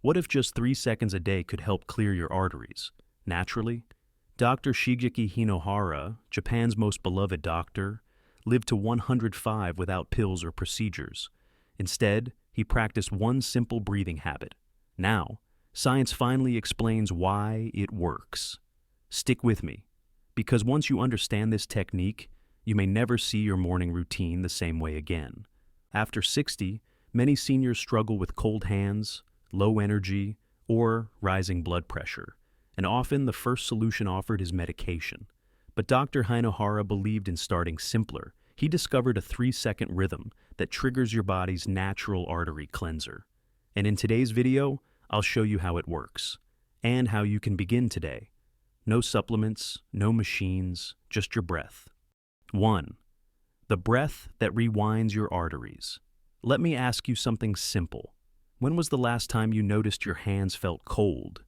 What if just 3 seconds a day could help clear your arteries? Naturally? Dr. Shigeaki Hinohara, Japan's most beloved doctor, lived to 105 without pills or procedures. Instead, he practiced one simple breathing habit. Now, science finally explains why it works. Stick with me, because once you understand this technique, you may never see your morning routine the same way again. After 60, many seniors struggle with cold hands, low energy, or rising blood pressure, and often the first solution offered is medication. But Dr. Hinohara believed in starting simpler. He discovered a 3-second rhythm that triggers your body's natural artery cleanser. And in today's video, I'll show you how it works, and how you can begin today. No supplements, no machines, just your breath. 1. The breath that rewinds your arteries. Let me ask you something simple. When was the last time you noticed your hands felt cold,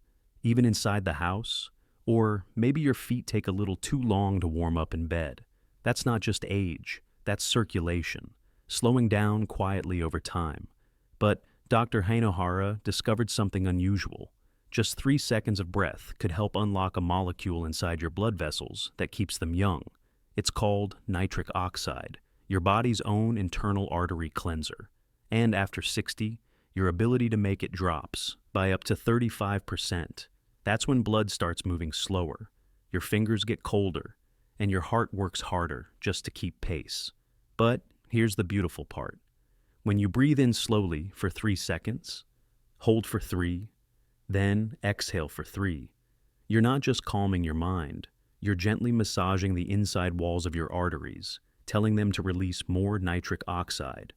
even inside the house? Or maybe your feet take a little too long to warm up in bed. That's not just age, that's circulation, slowing down quietly over time. But Dr. Hinohara discovered something unusual. Just 3 seconds of breath could help unlock a molecule inside your blood vessels that keeps them young. It's called nitric oxide, your body's own internal artery cleanser. And after 60, your ability to make it drops by up to 35%. That's when blood starts moving slower, your fingers get colder, and your heart works harder just to keep pace. But here's the beautiful part. When you breathe in slowly for 3 seconds, hold for 3, then exhale for 3, you're not just calming your mind, you're gently massaging the inside walls of your arteries, telling them to release more nitric oxide.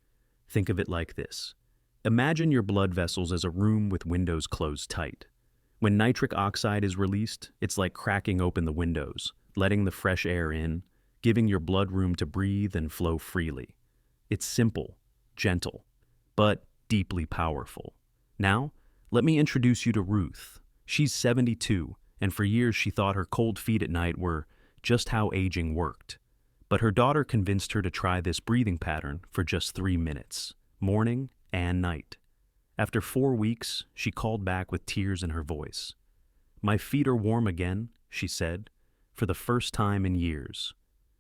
Think of it like this. Imagine your blood vessels as a room with windows closed tight. When nitric oxide is released, it's like cracking open the windows, letting the fresh air in, giving your blood room to breathe and flow freely. It's simple, gentle, but deeply powerful. Now, let me introduce you to Ruth. She's 72, and for years she thought her cold feet at night were just how aging worked. But her daughter convinced her to try this breathing pattern for just 3 minutes, morning and night. After 4 weeks, she called back with tears in her voice. "My feet are warm again," she said, for the first time in years.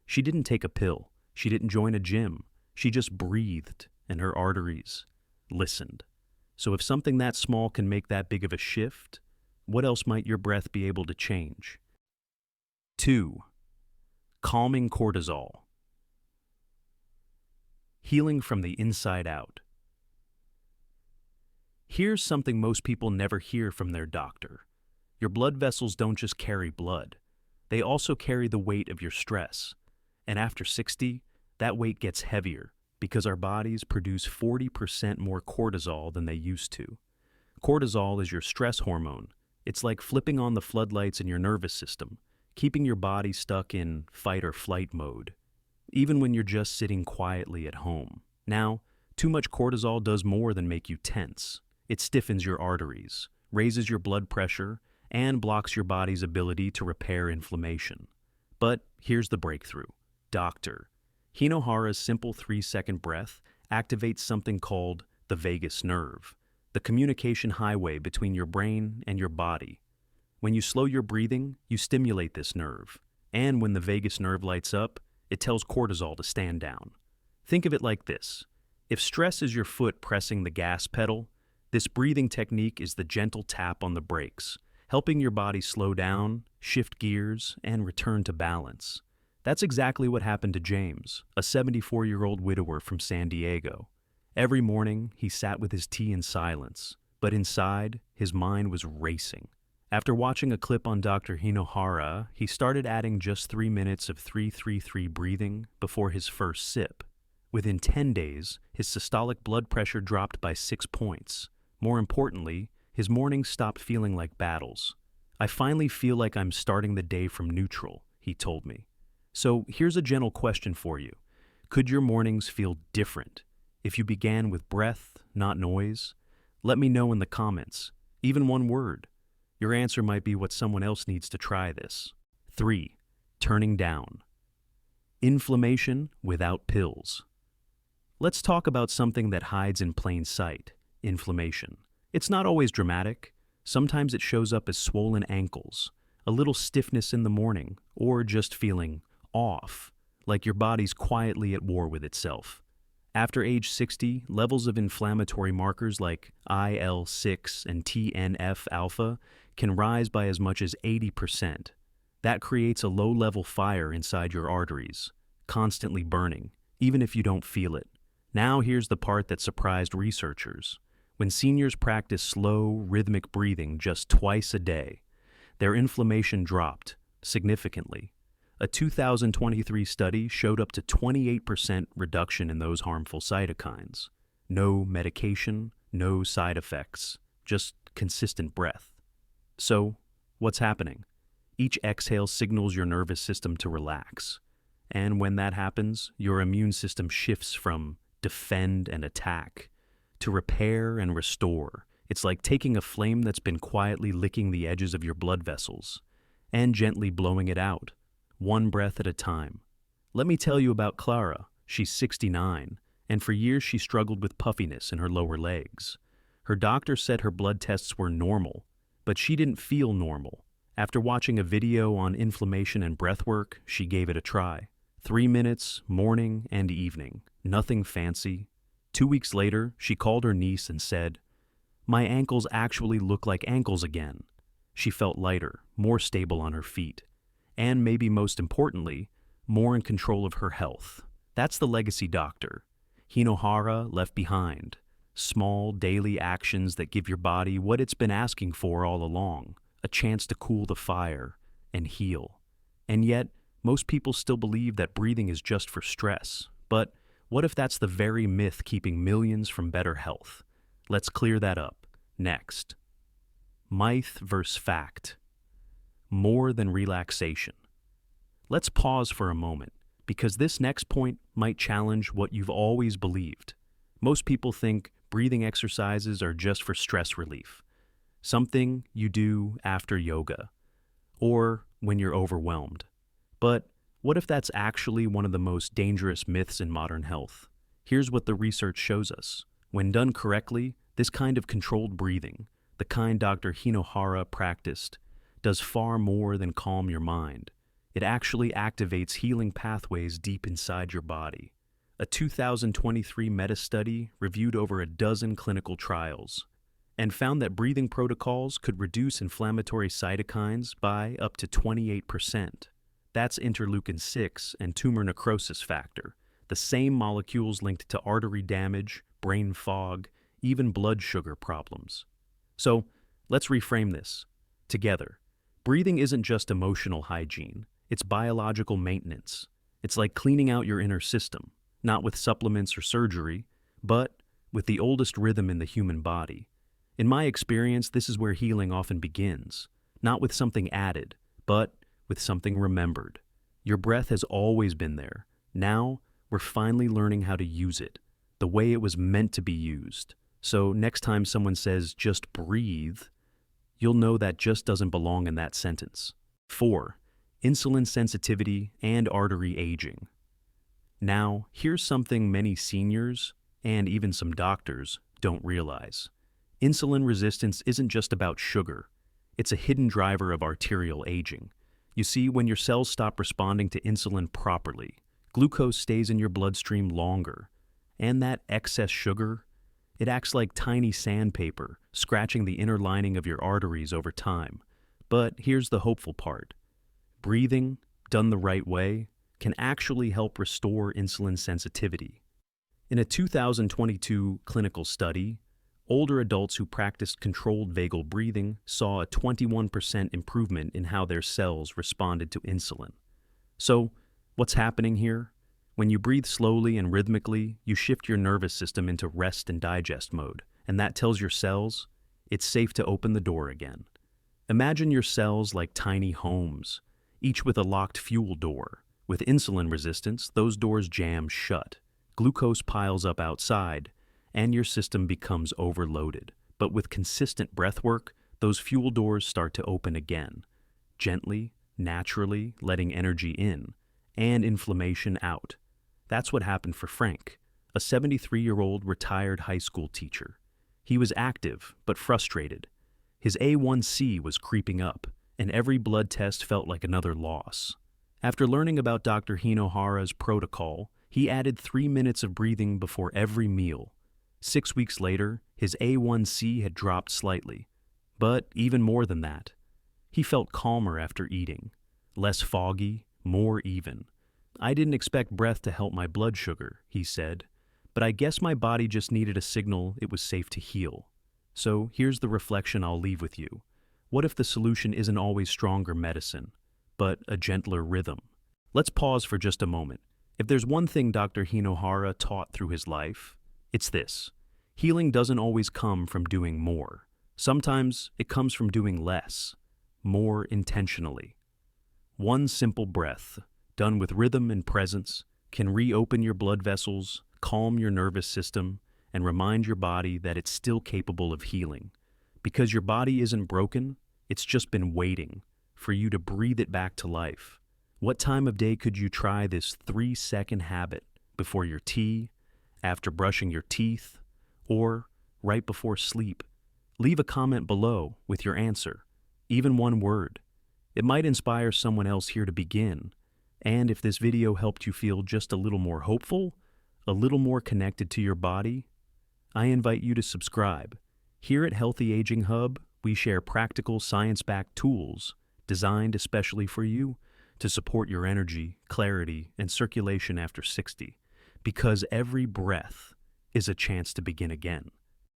She didn't take a pill. She didn't join a gym. She just breathed, and her arteries listened. So if something that small can make that big of a shift, what else might your breath be able to change? 2. Calming cortisol. Healing from the inside out. Here's something most people never hear from their doctor. Your blood vessels don't just carry blood. They also carry the weight of your stress. And after 60, that weight gets heavier because our bodies produce 40% more cortisol than they used to. Cortisol is your stress hormone. It's like flipping on the floodlights in your nervous system, keeping your body stuck in fight or flight mode, even when you're just sitting quietly at home. Now, too much cortisol does more than make you tense. It stiffens your arteries, raises your blood pressure, and blocks your body's ability to repair inflammation. But here's the breakthrough. Dr. Hinohara's simple 3-second breath activates something called the vagus nerve, the communication highway between your brain and your body. When you slow your breathing, you stimulate this nerve, and when the vagus nerve lights up, it tells cortisol to stand down. Think of it like this. If stress is your foot pressing the gas pedal, this breathing technique is the gentle tap on the brakes, helping your body slow down, shift gears, and return to balance. That's exactly what happened to James, a 74-year-old widower from San Diego. Every morning, he sat with his tea in silence, but inside, his mind was racing. After watching a clip on Dr. Hinohara, he started adding just 3 minutes of 3-3-3 breathing before his first sip. Within 10 days, his systolic blood pressure dropped by 6 points. More importantly, his mornings stopped feeling like battles. "I finally feel like I'm starting the day from neutral," he told me. So here's a gentle question for you. Could your mornings feel different if you began with breath, not noise? Let me know in the comments, even one word. Your answer might be what someone else needs to try this. 3. Turning down. Inflammation without pills. Let's talk about something that hides in plain sight, inflammation. It's not always dramatic. Sometimes it shows up as swollen ankles, a little stiffness in the morning, or just feeling off, like your body's quietly at war with itself. After age 60, levels of inflammatory markers like IL-6 and TNF-alpha can rise by as much as 80%. That creates a low-level fire inside your arteries, constantly burning, even if you don't feel it. Now here's the part that surprised researchers. When seniors practice slow, rhythmic breathing just twice a day, their inflammation dropped significantly. A 2023 study showed up to 28% reduction in those harmful cytokines. No medication, no side effects, just consistent breath. So, what's happening? Each exhale signals your nervous system to relax. And when that happens, your immune system shifts from defend and attack to repair and restore. It's like taking a flame that's been quietly licking the edges of your blood vessels and gently blowing it out, one breath at a time. Let me tell you about Clara. She's 69, and for years she struggled with puffiness in her lower legs. Her doctor said her blood tests were normal, but she didn't feel normal. After watching a video on inflammation and breath work, she gave it a try. 3 minutes, morning and evening. Nothing fancy. 2 weeks later, she called her niece and said, "My ankles actually look like ankles again." She felt lighter, more stable on her feet, and maybe most importantly, more in control of her health. That's the legacy doctor Hinohara left behind. Small, daily actions that give your body what it's been asking for all along, a chance to cool the fire and heal. And yet, most people still believe that breathing is just for stress. But what if that's the very myth keeping millions from better health? Let's clear that up. Next. Myth versus fact. More than relaxation. Let's pause for a moment, because this next point might challenge what you've always believed. Most people think breathing exercises are just for stress relief, something you do after yoga, or when you're overwhelmed. But what if that's actually one of the most dangerous myths in modern health? Here's what the research shows us. When done correctly, this kind of controlled breathing, the kind Dr. Hinohara practiced, does far more than calm your mind. It actually activates healing pathways deep inside your body. A 2023 meta-study reviewed over a dozen clinical trials and found that breathing protocols could reduce inflammatory cytokines by up to 28%. That's interleukin-6 and tumor necrosis factor, the same molecules linked to artery damage, brain fog, even blood sugar problems. So, let's reframe this together. Breathing isn't just emotional hygiene, it's biological maintenance. It's like cleaning out your inner system, not with supplements or surgery, but with the oldest rhythm in the human body. In my experience, this is where healing often begins, not with something added, but with something remembered. Your breath has always been there. Now, we're finally learning how to use it, the way it was meant to be used. So next time someone says, "just breathe," you'll know that just doesn't belong in that sentence. 4. Insulin sensitivity and artery aging. Now, here's something many seniors, and even some doctors, don't realize. Insulin resistance isn't just about sugar. It's a hidden driver of arterial aging. You see, when your cells stop responding to insulin properly, glucose stays in your bloodstream longer. And that excess sugar, it acts like tiny sandpaper, scratching the inner lining of your arteries over time. But here's the hopeful part. Breathing, done the right way, can actually help restore insulin sensitivity. In a 2022 clinical study, older adults who practiced controlled vagal breathing saw a 21% improvement in how their cells responded to insulin. So, what's happening here? When you breathe slowly and rhythmically, you shift your nervous system into rest and digest mode, and that tells your cells it's safe to open the door again. Imagine your cells like tiny homes, each with a locked fuel door. With insulin resistance, those doors jam shut. Glucose piles up outside, and your system becomes overloaded. But with consistent breath work, those fuel doors start to open again, gently, naturally, letting energy in and inflammation out. That's what happened for Frank, a 73-year-old retired high school teacher. He was active, but frustrated. His A1C was creeping up, and every blood test felt like another loss. After learning about Dr. Hinohara's protocol, he added 3 minutes of breathing before every meal. 6 weeks later, his A1C had dropped slightly. But even more than that, he felt calmer after eating, less foggy, more even. I didn't expect breath to help my blood sugar, he said, but I guess my body just needed a signal it was safe to heal. So here's the reflection I'll leave with you. What if the solution isn't always stronger medicine, but a gentler rhythm? Let's pause for just a moment. If there's one thing Dr. Hinohara taught through his life, it's this. Healing doesn't always come from doing more. Sometimes it comes from doing less, more intentionally. One simple breath, done with rhythm and presence, can reopen your blood vessels, calm your nervous system, and remind your body that it's still capable of healing. Because your body isn't broken, it's just been waiting for you to breathe it back to life. What time of day could you try this 3-second habit before your tea, after brushing your teeth, or right before sleep? Leave a comment below with your answer, even one word. It might inspire someone else here to begin. And if this video helped you feel just a little more hopeful, a little more connected to your body, I invite you to subscribe. Here at Healthy Aging Hub, we share practical science-backed tools designed especially for you to support your energy, clarity, and circulation after 60, because every breath is a chance to begin again.